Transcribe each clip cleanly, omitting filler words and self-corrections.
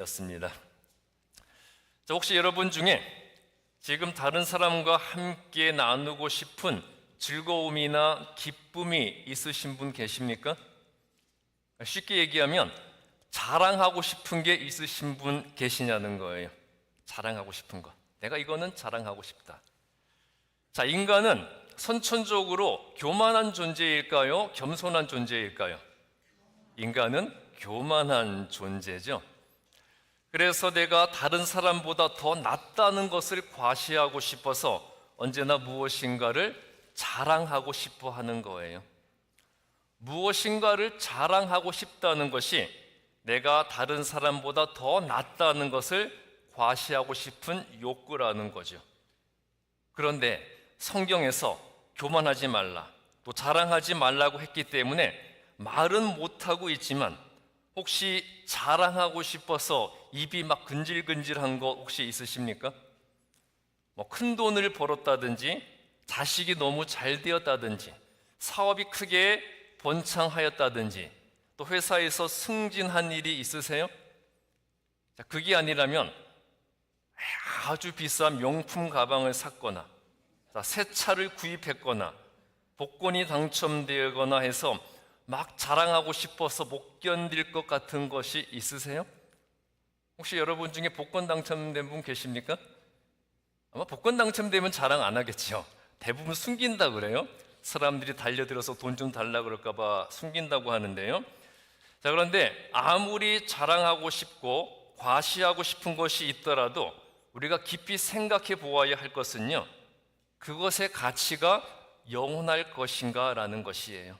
였습니다. 혹시 여러분 중에 지금 다른 사람과 함께 나누고 싶은 즐거움이나 기쁨이 있으신 분 계십니까? 쉽게 얘기하면 자랑하고 싶은 게 있으신 분 계시냐는 거예요. 자랑하고 싶은 거. 내가 이거는 자랑하고 싶다. 자, 인간은 선천적으로 교만한 존재일까요? 겸손한 존재일까요? 인간은 교만한 존재죠. 그래서 내가 다른 사람보다 더 낫다는 것을 과시하고 싶어서 언제나 무엇인가를 자랑하고 싶어 하는 거예요. 무엇인가를 자랑하고 싶다는 것이 내가 다른 사람보다 더 낫다는 것을 과시하고 싶은 욕구라는 거죠. 그런데 성경에서 교만하지 말라, 또 자랑하지 말라고 했기 때문에 말은 못하고 있지만 혹시 자랑하고 싶어서 입이 막 근질근질한 거 혹시 있으십니까? 큰 돈을 벌었다든지, 자식이 너무 잘 되었다든지, 사업이 크게 번창하였다든지, 또 회사에서 승진한 일이 있으세요? 자, 그게 아니라면 아주 비싼 명품 가방을 샀거나, 새 차를 구입했거나, 복권이 당첨되거나 해서 막 자랑하고 싶어서 못 견딜 것 같은 것이 있으세요? 혹시 여러분 중에 복권 당첨된 분 계십니까? 아마 복권 당첨되면 자랑 안 하겠죠. 대부분 숨긴다 그래요. 사람들이 달려들어서 돈 좀 달라 그럴까 봐 숨긴다고 하는데요. 자, 그런데 아무리 자랑하고 싶고 과시하고 싶은 것이 있더라도 우리가 깊이 생각해 보아야 할 것은요, 그것의 가치가 영원할 것인가 라는 것이에요.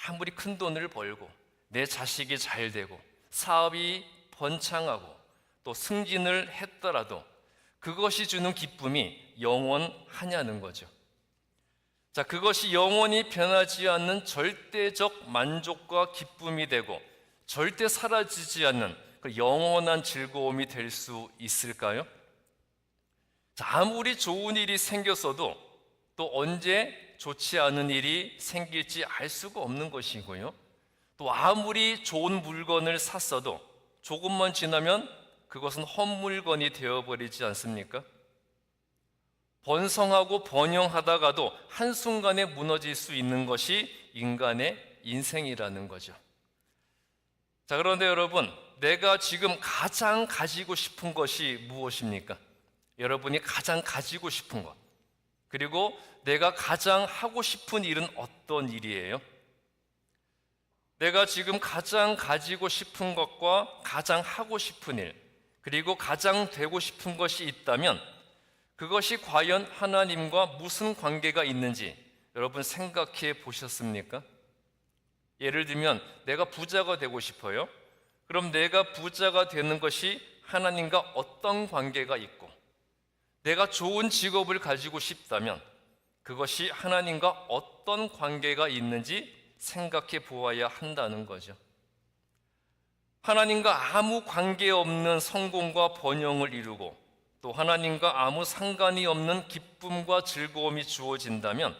아무리 큰 돈을 벌고 내 자식이 잘 되고 사업이 번창하고 또 승진을 했더라도 그것이 주는 기쁨이 영원하냐는 거죠. 자, 그것이 영원히 변하지 않는 절대적 만족과 기쁨이 되고 절대 사라지지 않는 그 영원한 즐거움이 될 수 있을까요? 자, 아무리 좋은 일이 생겼어도 또 언제 좋지 않은 일이 생길지 알 수가 없는 것이고요. 또 아무리 좋은 물건을 샀어도 조금만 지나면 그것은 헛물건이 되어버리지 않습니까? 번성하고 번영하다가도 한순간에 무너질 수 있는 것이 인간의 인생이라는 거죠. 자, 그런데 여러분, 내가 지금 가장 가지고 싶은 것이 무엇입니까? 여러분이 가장 가지고 싶은 것, 그리고 내가 가장 하고 싶은 일은 어떤 일이에요? 내가 지금 가장 가지고 싶은 것과 가장 하고 싶은 일, 그리고 가장 되고 싶은 것이 있다면 그것이 과연 하나님과 무슨 관계가 있는지 여러분 생각해 보셨습니까? 예를 들면 내가 부자가 되고 싶어요. 그럼 내가 부자가 되는 것이 하나님과 어떤 관계가 있고, 내가 좋은 직업을 가지고 싶다면 그것이 하나님과 어떤 관계가 있는지 생각해 보아야 한다는 거죠. 하나님과 아무 관계없는 성공과 번영을 이루고 또 하나님과 아무 상관이 없는 기쁨과 즐거움이 주어진다면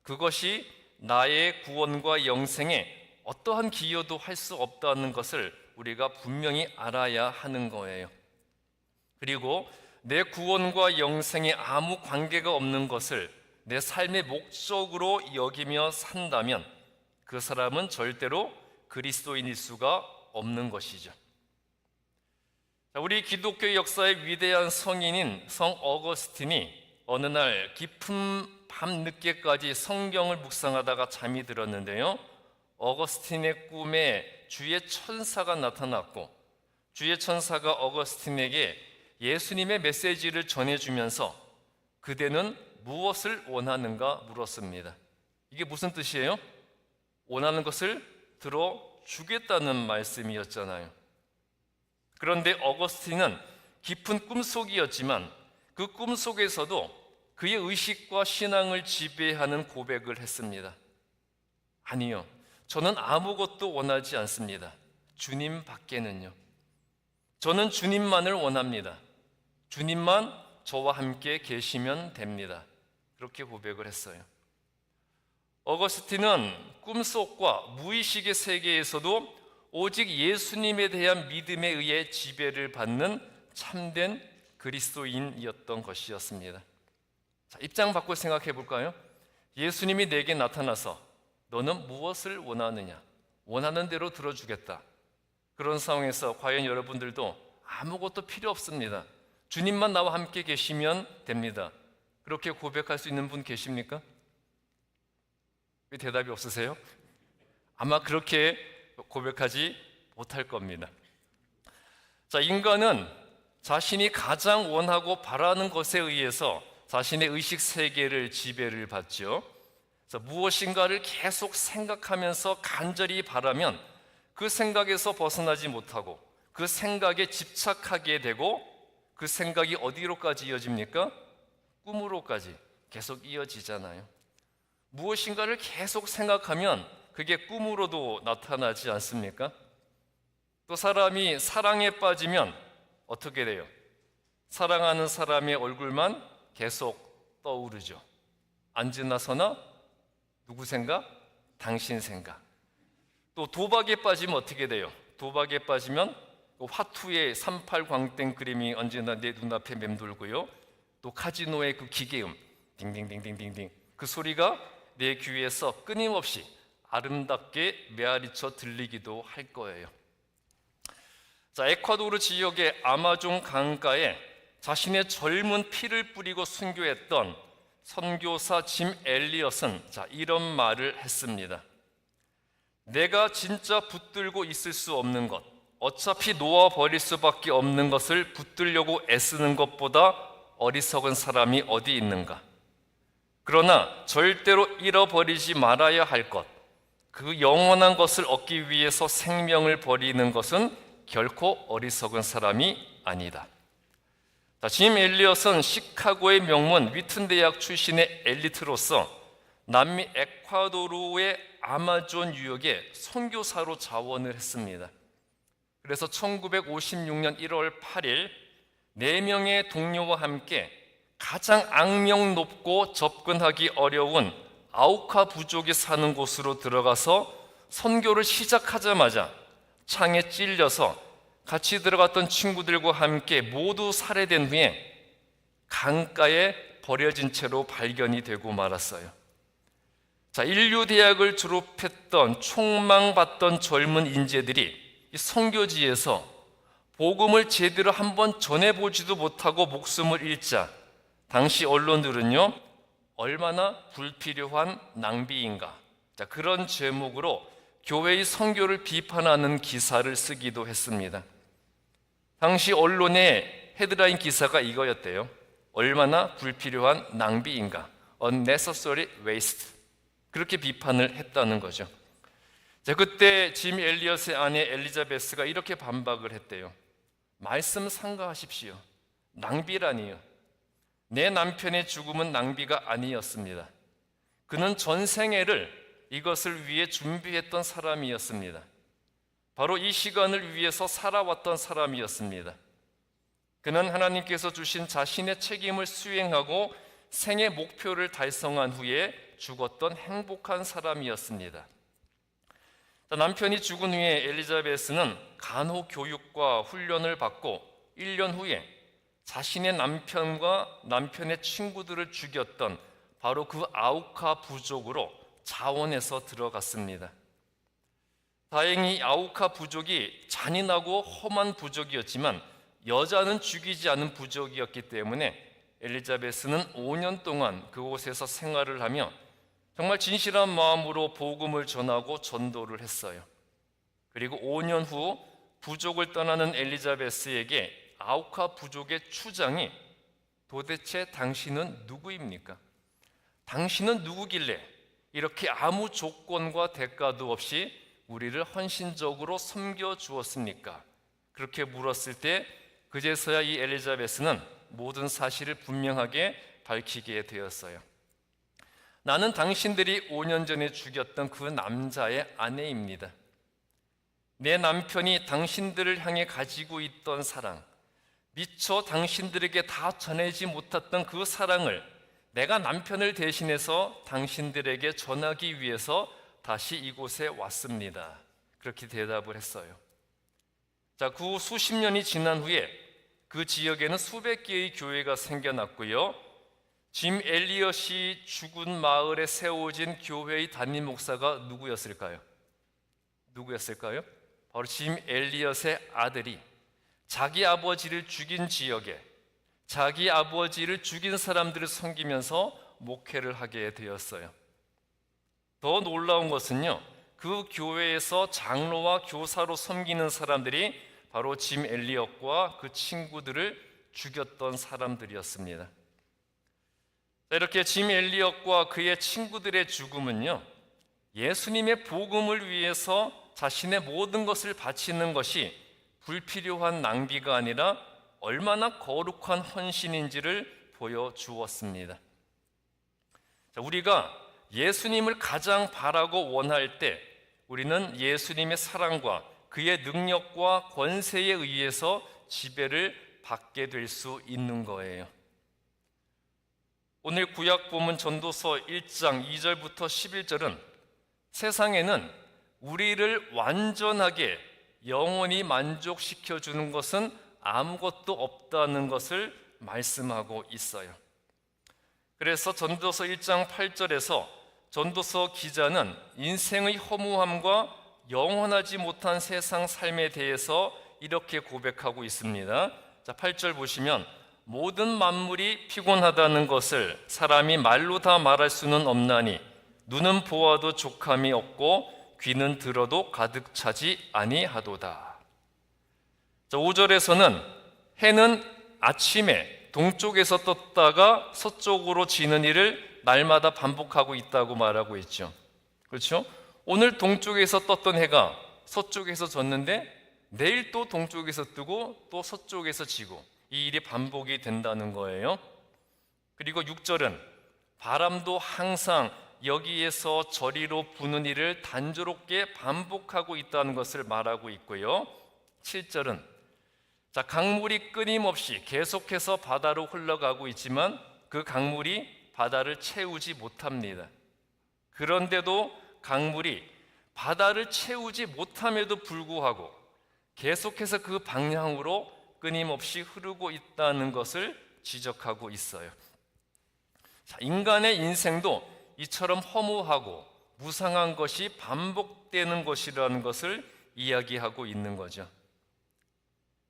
그것이 나의 구원과 영생에 어떠한 기여도 할 수 없다는 것을 우리가 분명히 알아야 하는 거예요. 그리고 내 구원과 영생에 아무 관계가 없는 것을 내 삶의 목적으로 여기며 산다면 그 사람은 절대로 그리스도인일 수가 없는 것이죠. 우리 기독교 역사의 위대한 성인인 성 어거스틴이 어느 날 깊은 밤 늦게까지 성경을 묵상하다가 잠이 들었는데요, 어거스틴의 꿈에 주의 천사가 나타났고 주의 천사가 어거스틴에게 예수님의 메시지를 전해주면서 그대는 무엇을 원하는가 물었습니다. 이게 무슨 뜻이에요? 원하는 것을 들어주겠다는 말씀이었잖아요. 그런데 어거스틴은 깊은 꿈속이었지만 그 꿈속에서도 그의 의식과 신앙을 지배하는 고백을 했습니다. 아니요, 저는 아무것도 원하지 않습니다. 주님 밖에는요. 저는 주님만을 원합니다. 주님만 저와 함께 계시면 됩니다. 그렇게 고백을 했어요. 어거스틴은 꿈속과 무의식의 세계에서도 오직 예수님에 대한 믿음에 의해 지배를 받는 참된 그리스도인이었던 것이었습니다. 자, 입장 바꿔 생각해 볼까요? 예수님이 내게 나타나서 너는 무엇을 원하느냐? 원하는 대로 들어주겠다. 그런 상황에서 과연 여러분들도 아무것도 필요 없습니다. 주님만 나와 함께 계시면 됩니다. 그렇게 고백할 수 있는 분 계십니까? 왜 대답이 없으세요? 아마 그렇게 고백하지 못할 겁니다. 자, 인간은 자신이 가장 원하고 바라는 것에 의해서 자신의 의식 세계를 지배를 받죠. 그래서 무엇인가를 계속 생각하면서 간절히 바라면 그 생각에서 벗어나지 못하고 그 생각에 집착하게 되고 그 생각이 어디로까지 이어집니까? 꿈으로까지 계속 이어지잖아요. 무엇인가를 계속 생각하면 그게 꿈으로도 나타나지 않습니까? 또 사람이 사랑에 빠지면 어떻게 돼요? 사랑하는 사람의 얼굴만 계속 떠오르죠. 안 지나서나 누구 생각? 당신 생각. 또 도박에 빠지면 어떻게 돼요? 도박에 빠지면 화투의 38광땡 그림이 언제나 내 눈앞에 맴돌고요. 또 카지노의 그 기계음 딩딩딩딩딩딩 그 소리가 내 귀에서 끊임없이 아름답게 메아리쳐 들리기도 할 거예요. 자, 에콰도르 지역의 아마존 강가에 자신의 젊은 피를 뿌리고 순교했던 선교사 짐 엘리엇은 이런 말을 했습니다. 내가 진짜 붙들고 있을 수 없는 것, 어차피 놓아버릴 수밖에 없는 것을 붙들려고 애쓰는 것보다 어리석은 사람이 어디 있는가? 그러나 절대로 잃어버리지 말아야 할 것, 그 영원한 것을 얻기 위해서 생명을 버리는 것은 결코 어리석은 사람이 아니다. 짐 엘리엇은 시카고의 명문 위튼 대학 출신의 엘리트로서 남미 에콰도르의 아마존 유역에 선교사로 자원을 했습니다. 그래서 1956년 1월 8일 4명의 동료와 함께 가장 악명 높고 접근하기 어려운 아우카 부족이 사는 곳으로 들어가서 선교를 시작하자마자 창에 찔려서 같이 들어갔던 친구들과 함께 모두 살해된 후에 강가에 버려진 채로 발견이 되고 말았어요. 인류대학을 졸업했던 촉망받던 젊은 인재들이 이 선교지에서 복음을 제대로 한번 전해보지도 못하고 목숨을 잃자 당시 언론들은요, 얼마나 불필요한 낭비인가, 그런 제목으로 교회의 선교를 비판하는 기사를 쓰기도 했습니다. 당시 언론의 헤드라인 기사가 이거였대요. 얼마나 불필요한 낭비인가, unnecessary waste. 그렇게 비판을 했다는 거죠. 그때 짐 엘리엇의 아내 엘리자베스가 이렇게 반박을 했대요. 말씀 삼가하십시오. 낭비라니요. 내 남편의 죽음은 낭비가 아니었습니다. 그는 전생애를 이것을 위해 준비했던 사람이었습니다. 바로 이 시간을 위해서 살아왔던 사람이었습니다. 그는 하나님께서 주신 자신의 책임을 수행하고 생애 목표를 달성한 후에 죽었던 행복한 사람이었습니다. 남편이 죽은 후에 엘리자베스는 간호 교육과 훈련을 받고 1년 후에 자신의 남편과 남편의 친구들을 죽였던 바로 그 아우카 부족으로 자원해서 들어갔습니다. 다행히 아우카 부족이 잔인하고 험한 부족이었지만 여자는 죽이지 않은 부족이었기 때문에 엘리자베스는 5년 동안 그곳에서 생활을 하며 정말 진실한 마음으로 복음을 전하고 전도를 했어요. 그리고 5년 후 부족을 떠나는 엘리자베스에게 아우카 부족의 추장이 도대체 당신은 누구입니까? 당신은 누구길래 이렇게 아무 조건과 대가도 없이 우리를 헌신적으로 섬겨주었습니까? 그렇게 물었을 때 그제서야 이 엘리자베스는 모든 사실을 분명하게 밝히게 되었어요. 나는 당신들이 5년 전에 죽였던 그 남자의 아내입니다. 내 남편이 당신들을 향해 가지고 있던 사랑, 미처 당신들에게 다 전하지 못했던 그 사랑을 내가 남편을 대신해서 당신들에게 전하기 위해서 다시 이곳에 왔습니다. 그렇게 대답을 했어요. 자, 그 후 수십 년이 지난 후에 그 지역에는 수백 개의 교회가 생겨났고요. 짐 엘리엇이 죽은 마을에 세워진 교회의 담임 목사가 누구였을까요? 바로 짐 엘리엇의 아들이 자기 아버지를 죽인 지역에 자기 아버지를 죽인 사람들을 섬기면서 목회를 하게 되었어요. 더 놀라운 것은요, 그 교회에서 장로와 교사로 섬기는 사람들이 바로 짐 엘리엇과 그 친구들을 죽였던 사람들이었습니다. 이렇게 짐 엘리엇과 그의 친구들의 죽음은요, 예수님의 복음을 위해서 자신의 모든 것을 바치는 것이 불필요한 낭비가 아니라 얼마나 거룩한 헌신인지를 보여주었습니다. 우리가 예수님을 가장 바라고 원할 때 우리는 예수님의 사랑과 그의 능력과 권세에 의해서 지배를 받게 될 수 있는 거예요. 오늘 구약 본문 전도서 1장 2절부터 11절은 세상에는 우리를 완전하게 영원히 만족시켜 주는 것은 아무것도 없다는 것을 말씀하고 있어요. 그래서 전도서 1장 8절에서 전도서 기자는 인생의 허무함과 영원하지 못한 세상 삶에 대해서 이렇게 고백하고 있습니다. 자, 8절 보시면 모든 만물이 피곤하다는 것을 사람이 말로 다 말할 수는 없나니 눈은 보아도 족함이 없고 귀는 들어도 가득 차지 아니하도다. 자, 5절에서는 해는 아침에 동쪽에서 떴다가 서쪽으로 지는 일을 날마다 반복하고 있다고 말하고 있죠. 그렇죠? 오늘 동쪽에서 떴던 해가 서쪽에서 졌는데 내일 또 동쪽에서 뜨고 또 서쪽에서 지고 이 일이 반복이 된다는 거예요. 그리고 6절은 바람도 항상 여기에서 저리로 부는 일을 단조롭게 반복하고 있다는 것을 말하고 있고요. 7절은 자, 강물이 끊임없이 계속해서 바다로 흘러가고 있지만 그 강물이 바다를 채우지 못합니다. 그런데도 강물이 바다를 채우지 못함에도 불구하고 계속해서 그 방향으로 끊임없이 흐르고 있다는 것을 지적하고 있어요. 자, 인간의 인생도 이처럼 허무하고 무상한 것이 반복되는 것이라는 것을 이야기하고 있는 거죠.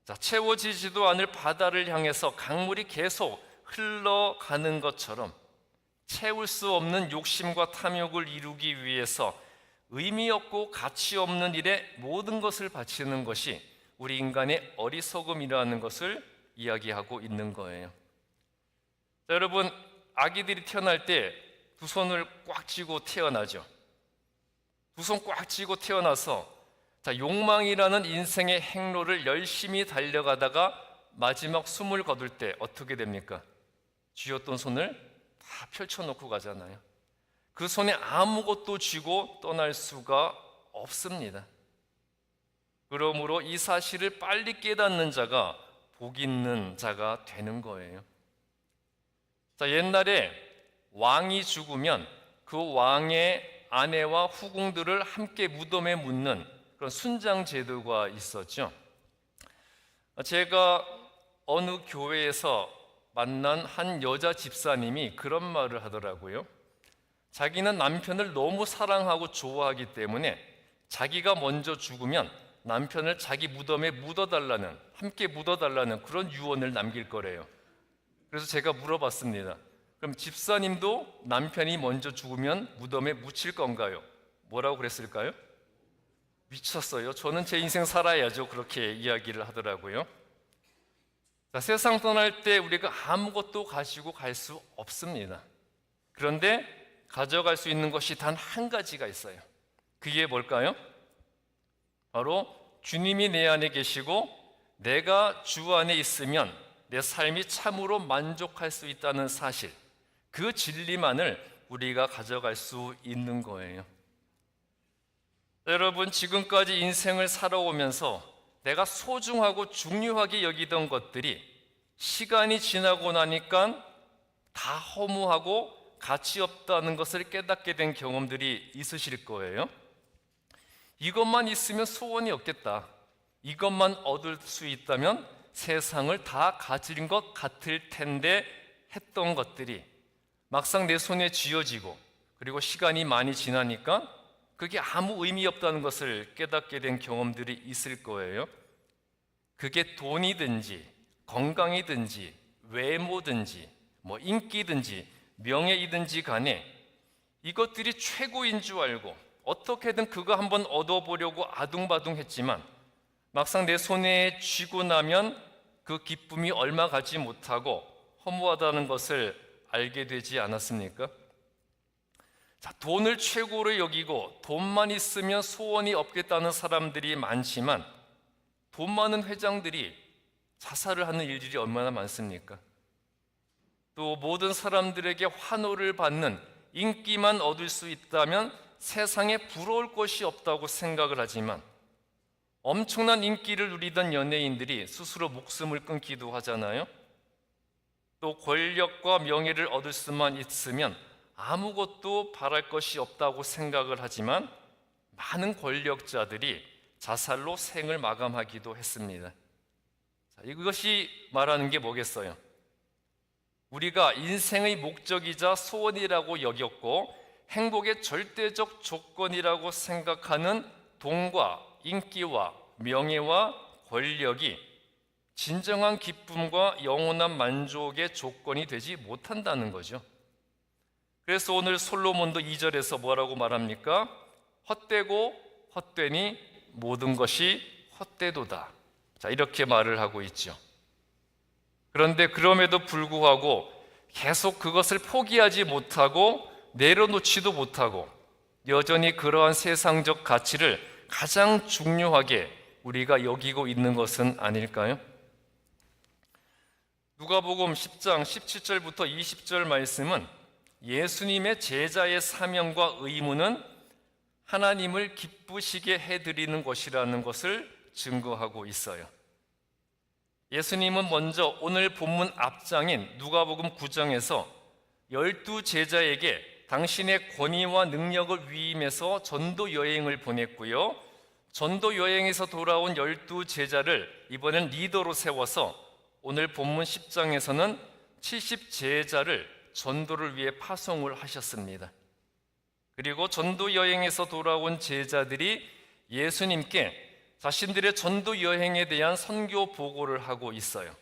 자, 채워지지도 않을 바다를 향해서 강물이 계속 흘러가는 것처럼 채울 수 없는 욕심과 탐욕을 이루기 위해서 의미 없고 가치 없는 일에 모든 것을 바치는 것이 우리 인간의 어리석음이라는 것을 이야기하고 있는 거예요. 자, 여러분, 아기들이 태어날 때 두 손을 꽉 쥐고 태어나죠. 두 손 꽉 쥐고 태어나서 자, 욕망이라는 인생의 행로를 열심히 달려가다가 마지막 숨을 거둘 때 어떻게 됩니까? 쥐었던 손을 다 펼쳐놓고 가잖아요. 그 손에 아무것도 쥐고 떠날 수가 없습니다. 그러므로 이 사실을 빨리 깨닫는 자가 복 있는 자가 되는 거예요. 자, 옛날에 왕이 죽으면 그 왕의 아내와 후궁들을 함께 무덤에 묻는 그런 순장 제도가 있었죠. 제가 어느 교회에서 만난 한 여자 집사님이 그런 말을 하더라고요. 자기는 남편을 너무 사랑하고 좋아하기 때문에 자기가 먼저 죽으면 남편을 자기 무덤에 묻어달라는, 함께 묻어달라는 그런 유언을 남길 거래요. 그래서 제가 물어봤습니다. 그럼 집사님도 남편이 먼저 죽으면 무덤에 묻힐 건가요? 뭐라고 그랬을까요? 미쳤어요. 저는 제 인생 살아야죠. 그렇게 이야기를 하더라고요. 자, 세상 떠날 때 우리가 아무것도 가지고 갈 수 없습니다. 그런데 가져갈 수 있는 것이 단 한 가지가 있어요. 그게 뭘까요? 바로 주님이 내 안에 계시고 내가 주 안에 있으면 내 삶이 참으로 만족할 수 있다는 사실, 그 진리만을 우리가 가져갈 수 있는 거예요. 여러분, 지금까지 인생을 살아오면서 내가 소중하고 중요하게 여기던 것들이 시간이 지나고 나니까 다 허무하고 가치 없다는 것을 깨닫게 된 경험들이 있으실 거예요. 이것만 있으면 소원이 없겠다. 이것만 얻을 수 있다면 세상을 다 가진 것 같을 텐데 했던 것들이 막상 내 손에 쥐어지고 그리고 시간이 많이 지나니까 그게 아무 의미 없다는 것을 깨닫게 된 경험들이 있을 거예요. 그게 돈이든지 건강이든지 외모든지 인기든지 명예이든지 간에 이것들이 최고인 줄 알고 어떻게든 그거 한번 얻어보려고 아둥바둥했지만 막상 내 손에 쥐고 나면 그 기쁨이 얼마 가지 못하고 허무하다는 것을 알게 되지 않았습니까? 자, 돈을 최고로 여기고 돈만 있으면 소원이 없겠다는 사람들이 많지만 돈 많은 회장들이 자살을 하는 일들이 얼마나 많습니까? 또 모든 사람들에게 환호를 받는 인기만 얻을 수 있다면 세상에 부러울 것이 없다고 생각을 하지만 엄청난 인기를 누리던 연예인들이 스스로 목숨을 끊기도 하잖아요. 또 권력과 명예를 얻을 수만 있으면 아무것도 바랄 것이 없다고 생각을 하지만 많은 권력자들이 자살로 생을 마감하기도 했습니다. 자, 이것이 말하는 게 뭐겠어요? 우리가 인생의 목적이자 소원이라고 여겼고 행복의 절대적 조건이라고 생각하는 돈과 인기와 명예와 권력이 진정한 기쁨과 영원한 만족의 조건이 되지 못한다는 거죠. 그래서 오늘 솔로몬도 2절에서 뭐라고 말합니까? 헛되고 헛되니 모든 것이 헛되도다. 자, 이렇게 말을 하고 있죠. 그런데 그럼에도 불구하고 계속 그것을 포기하지 못하고 내려놓지도 못하고 여전히 그러한 세상적 가치를 가장 중요하게 우리가 여기고 있는 것은 아닐까요? 누가복음 10장 17절부터 20절 말씀은 예수님의 제자의 사명과 의무는 하나님을 기쁘시게 해드리는 것이라는 것을 증거하고 있어요. 예수님은 먼저 오늘 본문 앞장인 누가복음 9장에서 12제자에게 당신의 권위와 능력을 위임해서 전도 여행을 보냈고요. 전도 여행에서 돌아온 12제자를 이번엔 리더로 세워서 오늘 본문 10장에서는 70제자를 전도를 위해 파송을 하셨습니다. 그리고 전도 여행에서 돌아온 제자들이 예수님께 자신들의 전도 여행에 대한 선교 보고를 하고 있어요.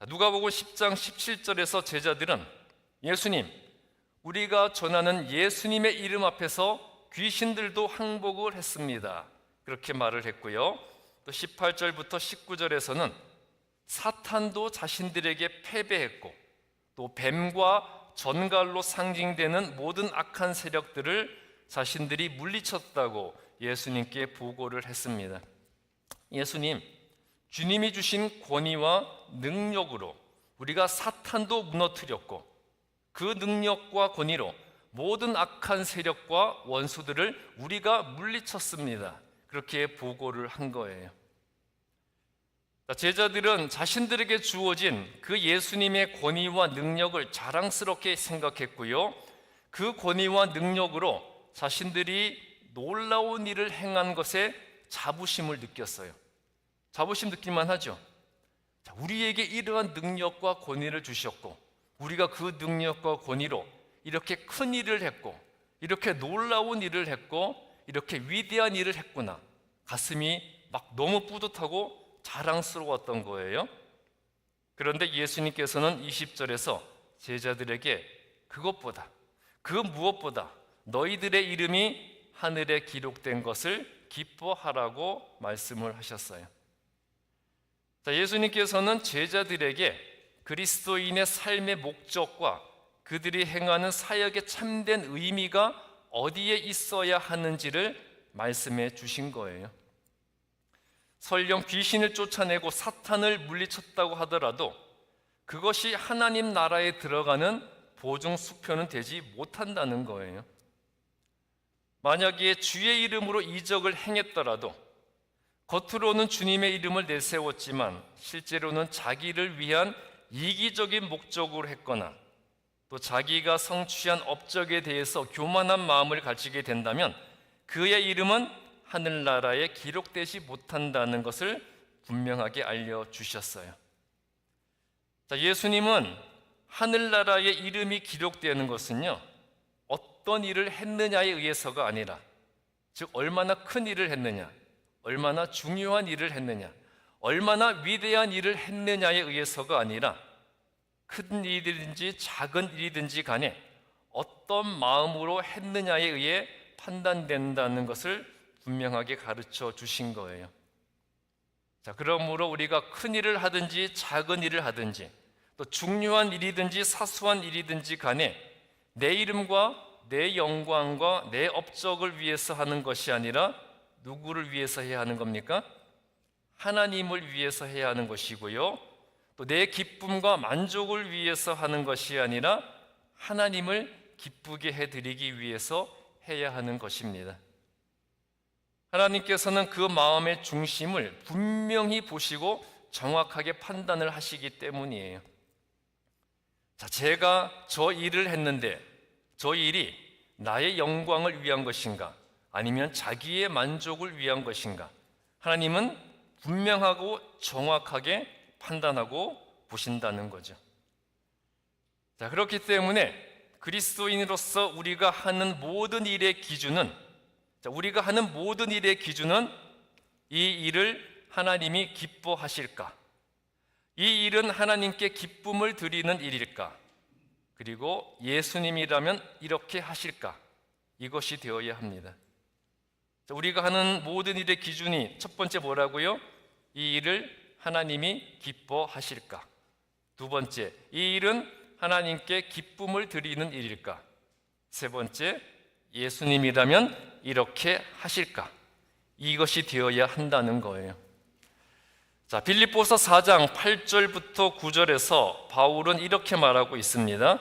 누가복음 10장 17절에서 제자들은 예수님, 우리가 전하는 예수님의 이름 앞에서 귀신들도 항복을 했습니다. 그렇게 말을 했고요. 또 18절부터 19절에서는 사탄도 자신들에게 패배했고 또 뱀과 전갈로 상징되는 모든 악한 세력들을 자신들이 물리쳤다고 예수님께 보고를 했습니다. 예수님, 주님이 주신 권위와 능력으로 우리가 사탄도 무너뜨렸고 그 능력과 권위로 모든 악한 세력과 원수들을 우리가 물리쳤습니다. 그렇게 보고를 한 거예요. 제자들은 자신들에게 주어진 그 예수님의 권위와 능력을 자랑스럽게 생각했고요. 그 권위와 능력으로 자신들이 놀라운 일을 행한 것에 자부심을 느꼈어요. 자부심 느낄만 하죠. 우리에게 이러한 능력과 권위를 주셨고 우리가 그 능력과 권위로 이렇게 큰 일을 했고 이렇게 놀라운 일을 했고 이렇게 위대한 일을 했구나. 가슴이 막 너무 뿌듯하고 자랑스러웠던 거예요. 그런데 예수님께서는 20절에서 제자들에게 그것보다 그 무엇보다 너희들의 이름이 하늘에 기록된 것을 기뻐하라고 말씀을 하셨어요. 예수님께서는 제자들에게 그리스도인의 삶의 목적과 그들이 행하는 사역의 참된 의미가 어디에 있어야 하는지를 말씀해 주신 거예요. 설령 귀신을 쫓아내고 사탄을 물리쳤다고 하더라도 그것이 하나님 나라에 들어가는 보증 수표는 되지 못한다는 거예요. 만약에 주의 이름으로 이적을 행했더라도 겉으로는 주님의 이름을 내세웠지만 실제로는 자기를 위한 이기적인 목적으로 했거나 또 자기가 성취한 업적에 대해서 교만한 마음을 가지게 된다면 그의 이름은 하늘나라에 기록되지 못한다는 것을 분명하게 알려주셨어요. 자, 예수님은 하늘나라에 이름이 기록되는 것은요, 어떤 일을 했느냐에 의해서가 아니라, 즉 얼마나 큰 일을 했느냐, 얼마나 중요한 일을 했느냐, 얼마나 위대한 일을 했느냐에 의해서가 아니라 큰 일이든지 작은 일이든지 간에 어떤 마음으로 했느냐에 의해 판단된다는 것을 분명하게 가르쳐 주신 거예요. 자, 그러므로 우리가 큰 일을 하든지 작은 일을 하든지 또 중요한 일이든지 사소한 일이든지 간에 내 이름과 내 영광과 내 업적을 위해서 하는 것이 아니라 누구를 위해서 해야 하는 겁니까? 하나님을 위해서 해야 하는 것이고요, 또 내 기쁨과 만족을 위해서 하는 것이 아니라 하나님을 기쁘게 해드리기 위해서 해야 하는 것입니다. 하나님께서는 그 마음의 중심을 분명히 보시고 정확하게 판단을 하시기 때문이에요. 자, 제가 저 일을 했는데 저 일이 나의 영광을 위한 것인가, 아니면 자기의 만족을 위한 것인가, 하나님은 분명하고 정확하게 판단하고 보신다는 거죠. 자, 그렇기 때문에 그리스도인으로서 우리가 하는 모든 일의 기준은, 이 일을 하나님이 기뻐하실까? 이 일은 하나님께 기쁨을 드리는 일일까? 그리고 예수님이라면 이렇게 하실까? 이것이 되어야 합니다. 자, 우리가 하는 모든 일의 기준이 첫 번째 뭐라고요? 이 일을 하나님이 기뻐하실까? 두 번째, 이 일은 하나님께 기쁨을 드리는 일일까? 세 번째, 예수님이라면 이렇게 하실까? 이것이 되어야 한다는 거예요. 자, 빌립보서 4장 8절부터 9절에서 바울은 이렇게 말하고 있습니다.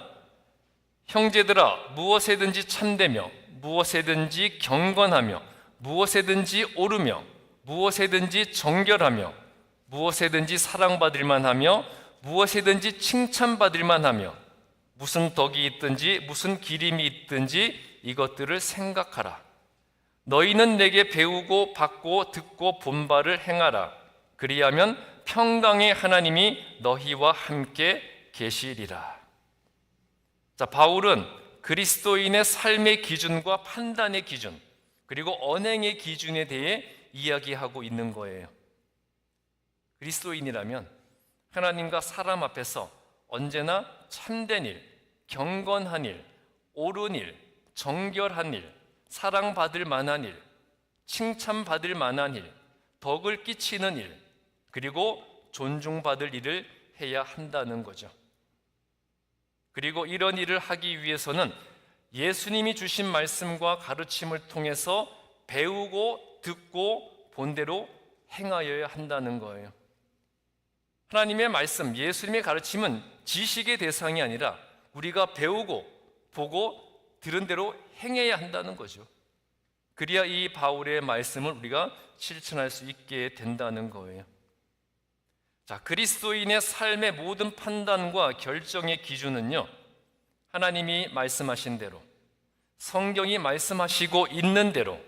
형제들아, 무엇에든지 참되며 무엇에든지 경건하며 무엇에든지 옳으며 무엇에든지 정결하며 무엇에든지 사랑받을 만하며 무엇에든지 칭찬받을 만하며 무슨 덕이 있든지 무슨 기림이 있든지 이것들을 생각하라. 너희는 내게 배우고 받고 듣고 본바를 행하라. 그리하면 평강의 하나님이 너희와 함께 계시리라. 자, 바울은 그리스도인의 삶의 기준과 판단의 기준, 그리고 언행의 기준에 대해 이야기하고 있는 거예요. 그리스도인이라면 하나님과 사람 앞에서 언제나 참된 일, 경건한 일, 옳은 일, 정결한 일, 사랑받을 만한 일, 칭찬받을 만한 일, 덕을 끼치는 일, 그리고 존중받을 일을 해야 한다는 거죠. 그리고 이런 일을 하기 위해서는 예수님이 주신 말씀과 가르침을 통해서 배우고 듣고 본대로 행하여야 한다는 거예요. 하나님의 말씀, 예수님의 가르침은 지식의 대상이 아니라 우리가 배우고 보고 들은 대로 행해야 한다는 거죠. 그래야 이 바울의 말씀을 우리가 실천할 수 있게 된다는 거예요. 자, 그리스도인의 삶의 모든 판단과 결정의 기준은요, 하나님이 말씀하신 대로, 성경이 말씀하시고 있는 대로,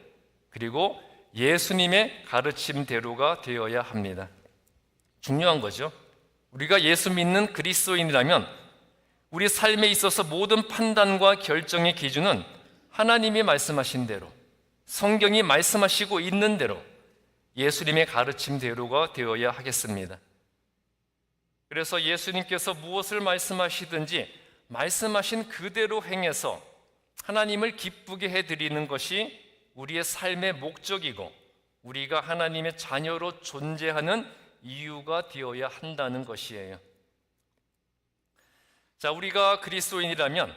그리고 예수님의 가르침대로가 되어야 합니다. 중요한 거죠. 우리가 예수 믿는 그리스도인이라면 우리 삶에 있어서 모든 판단과 결정의 기준은 하나님이 말씀하신 대로, 성경이 말씀하시고 있는 대로, 예수님의 가르침대로가 되어야 하겠습니다. 그래서 예수님께서 무엇을 말씀하시든지 말씀하신 그대로 행해서 하나님을 기쁘게 해드리는 것이 우리의 삶의 목적이고 우리가 하나님의 자녀로 존재하는 이유가 되어야 한다는 것이에요. 자, 우리가 그리스도인이라면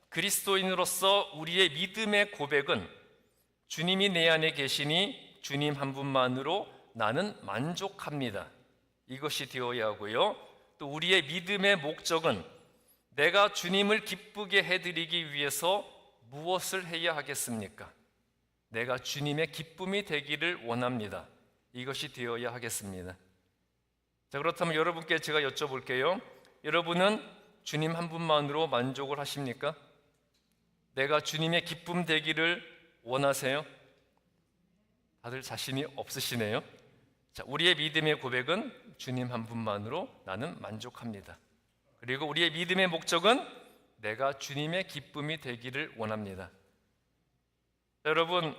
그리스도인으로서 우리의 믿음의 고백은 주님이 내 안에 계시니 주님 한 분만으로 나는 만족합니다. 이것이 되어야 하고요. 또 우리의 믿음의 목적은 내가 주님을 기쁘게 해드리기 위해서 무엇을 해야 하겠습니까? 내가 주님의 기쁨이 되기를 원합니다. 이것이 되어야 하겠습니다. 자, 그렇다면 여러분께 제가 여쭤볼게요. 여러분은 주님 한 분만으로 만족을 하십니까? 내가 주님의 기쁨 되기를 원하세요? 다들 자신이 없으시네요. 자, 우리의 믿음의 고백은 주님 한 분만으로 나는 만족합니다. 그리고 우리의 믿음의 목적은 내가 주님의 기쁨이 되기를 원합니다. 여러분,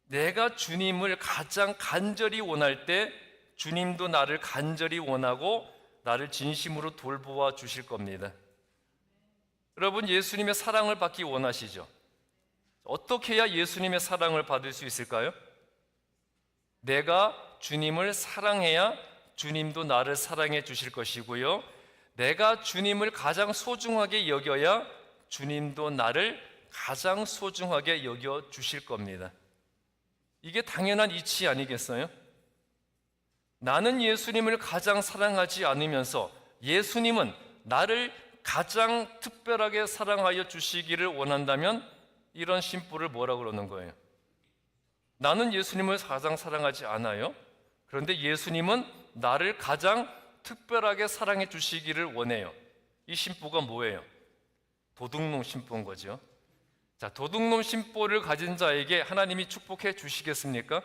내가 주님을 가장 간절히 원할 때 주님도 나를 간절히 원하고 나를 진심으로 돌보아 주실 겁니다. 여러분, 예수님의 사랑을 받기 원하시죠? 어떻게 해야 예수님의 사랑을 받을 수 있을까요? 내가 주님을 사랑해야 주님도 나를 사랑해 주실 것이고요. 내가 주님을 가장 소중하게 여겨야 주님도 나를 가장 소중하게 여겨 주실 겁니다. 이게 당연한 이치 아니겠어요? 나는 예수님을 가장 사랑하지 않으면서 예수님은 나를 가장 특별하게 사랑하여 주시기를 원한다면 이런 심보를 뭐라 그러는 거예요? 나는 예수님을 가장 사랑하지 않아요. 그런데 예수님은 나를 가장 특별하게 사랑해 주시기를 원해요. 이 심보가 뭐예요? 도둑놈 심보인 거죠. 자, 도둑놈 심보를 가진 자에게 하나님이 축복해 주시겠습니까?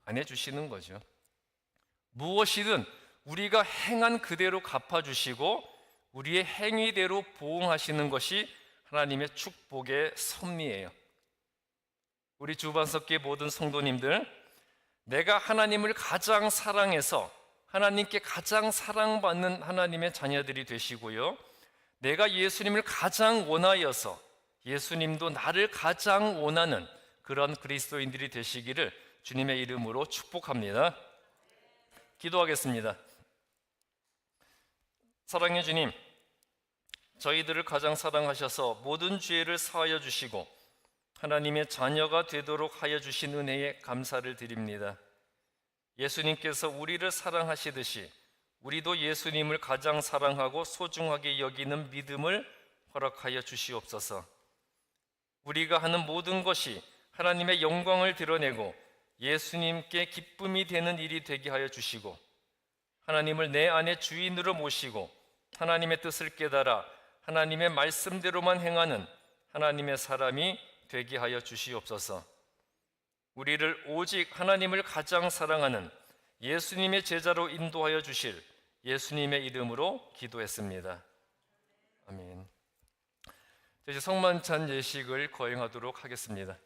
안 해주시는 거죠. 무엇이든 우리가 행한 그대로 갚아주시고 우리의 행위대로 보응하시는 것이 하나님의 축복의 섭리예요. 우리 주반석교의 모든 성도님들, 내가 하나님을 가장 사랑해서 하나님께 가장 사랑받는 하나님의 자녀들이 되시고요, 내가 예수님을 가장 원하여서 예수님도 나를 가장 원하는 그런 그리스도인들이 되시기를 주님의 이름으로 축복합니다. 기도하겠습니다. 사랑의 주님, 저희들을 가장 사랑하셔서 모든 죄를 사하여 주시고 하나님의 자녀가 되도록 하여 주신 은혜에 감사를 드립니다. 예수님께서 우리를 사랑하시듯이 우리도 예수님을 가장 사랑하고 소중하게 여기는 믿음을 허락하여 주시옵소서. 우리가 하는 모든 것이 하나님의 영광을 드러내고 예수님께 기쁨이 되는 일이 되게 하여 주시고 하나님을 내 안에 주인으로 모시고 하나님의 뜻을 깨달아 하나님의 말씀대로만 행하는 하나님의 사람이 되게 하여 주시옵소서. 우리를 오직 하나님을 가장 사랑하는 예수님의 제자로 인도하여 주실 예수님의 이름으로 기도했습니다. 아멘. 이제 성만찬 예식을 거행하도록 하겠습니다.